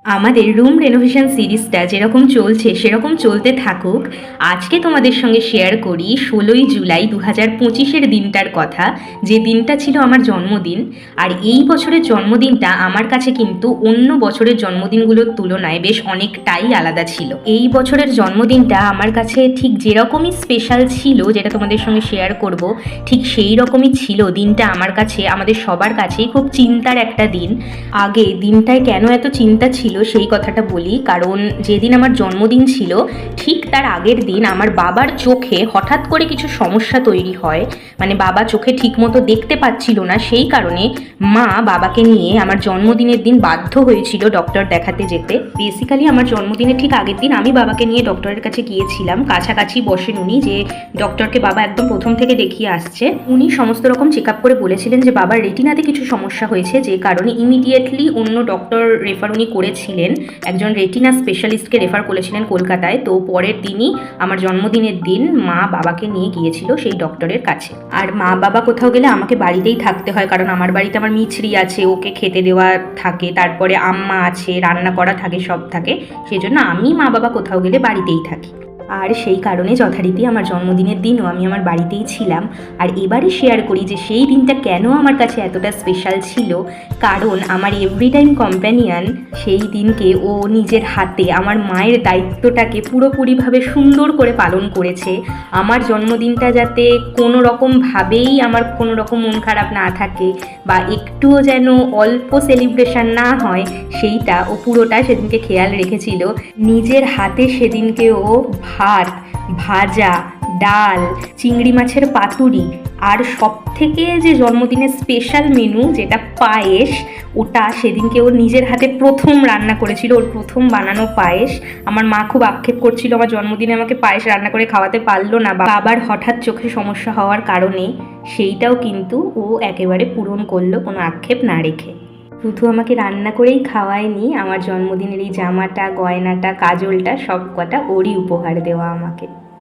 আমাদের room renovation সিরিজটা যেরকম চলছে সেরকম চলতে থাকুক। আজকে তোমাদের সঙ্গে শেয়ার করি 16ই জুলাই 2025-এর দিনটার কথা, যে দিনটা ছিল আমার জন্মদিন। আর এই বছরের জন্মদিনটা আমার কাছে কিন্তু অন্য বছরের জন্মদিনগুলোর তুলনায় বেশ অনেকটাই আলাদা ছিল। এই বছরের জন্মদিনটা আমার কাছে ঠিক যেরকমই স্পেশাল ছিল, যেটা তোমাদের সঙ্গে শেয়ার করব, ঠিক সেই রকমই ছিল দিনটা আমার কাছে, আমাদের সবার কাছেই খুব চিন্তার একটা দিন। আগে দিনটায় কেন এত চিন্তা ছিল সেই কথাটা বলি। কারণ যেদিন আমার জন্মদিন ছিল ঠিক তার আগের দিন আমার বাবার চোখে হঠাৎ করে কিছু সমস্যা তৈরি হয়। মানে বাবা চোখে ঠিকমতো দেখতে পাচ্ছিল না, সেই কারণে মা বাবাকে নিয়ে আমার জন্মদিনের দিন বাধ্য হয়েছিল ডক্টর দেখাতে যেতে। বেসিক্যালি আমার জন্মদিনের ঠিক আগের দিন আমি বাবাকে নিয়ে ডক্টরের কাছে গিয়েছিলাম। কাছাকাছি বসেন উনি, যে ডক্টরকে বাবা একদম প্রথম থেকে দেখিয়ে আসছে। উনি সমস্ত রকম চেক আপ করে বলেছিলেন যে বাবার রেটিনাতে কিছু সমস্যা হয়েছে, যে কারণে ইমিডিয়েটলি অন্য ডক্টর রেফার উনি করেছিলেন, একজন রেটিনা স্পেশালিস্টকে রেফার করেছিলেন কলকাতায়। তো পরের দিনই আমার জন্মদিনের দিন মা বাবাকে নিয়ে গিয়েছিল সেই ডক্টরের কাছে। আর মা বাবা কোথাও গেলে আমাকে বাড়িতেই থাকতে হয়, কারণ আমার বাড়িতে আমার মিছরি আছে, ওকে খেতে দেওয়া থাকে, তারপরে আম্মা আছে, রান্না করা থাকে, সব থাকে। সেজন্য আমি মা বাবা কোথাও গেলে বাড়িতেই থাকি। আর সেই কারণে যথারীতি আমার জন্মদিনের দিনও আমি আমার বাড়িতেই ছিলাম। আর এবারে শেয়ার করি যে সেই দিনটা কেন আমার কাছে এতটা স্পেশাল ছিল। কারণ আমার এভরি টাইম কম্প্যানিয়ন সেই দিনকে ও নিজের হাতে আমার মায়ের দায়িত্বটাকে পুরোপুরিভাবে সুন্দর করে পালন করেছে। আমার জন্মদিনটা যাতে কোনো রকমভাবেই আমার কোনো রকম মন খারাপ না থাকে, বা একটুও যেন অল্প সেলিব্রেশন না হয়, সেইটা ও পুরোটা সেদিনকে খেয়াল রেখেছিল। নিজের হাতে সেদিনকে ও ভাত, ভাজা, ডাল, চিংড়ি মাছের পাতুরি, আর সব থেকে যে জন্মদিনের স্পেশাল মেনু যেটা পায়েস, ওটা সেদিনকে ওর নিজের হাতে প্রথম রান্না করেছিল, ওর প্রথম বানানো পায়েস। আমার মা খুব আক্ষেপ করছিল আমার জন্মদিনে আমাকে পায়েস রান্না করে খাওয়াতে পারলো না, বাবার হঠাৎ চোখে সমস্যা হওয়ার কারণে। সেইটাও কিন্তু ও একেবারে পূরণ করলো কোনো আক্ষেপ না রেখে। শুধু আমাকে রান্না করেই খাওয়ায়নি, আমার জন্মদিনের এই জামাটা, গয়নাটা, কাজলটা সব কটা ওরই উপহার দেওয়া আমাকে।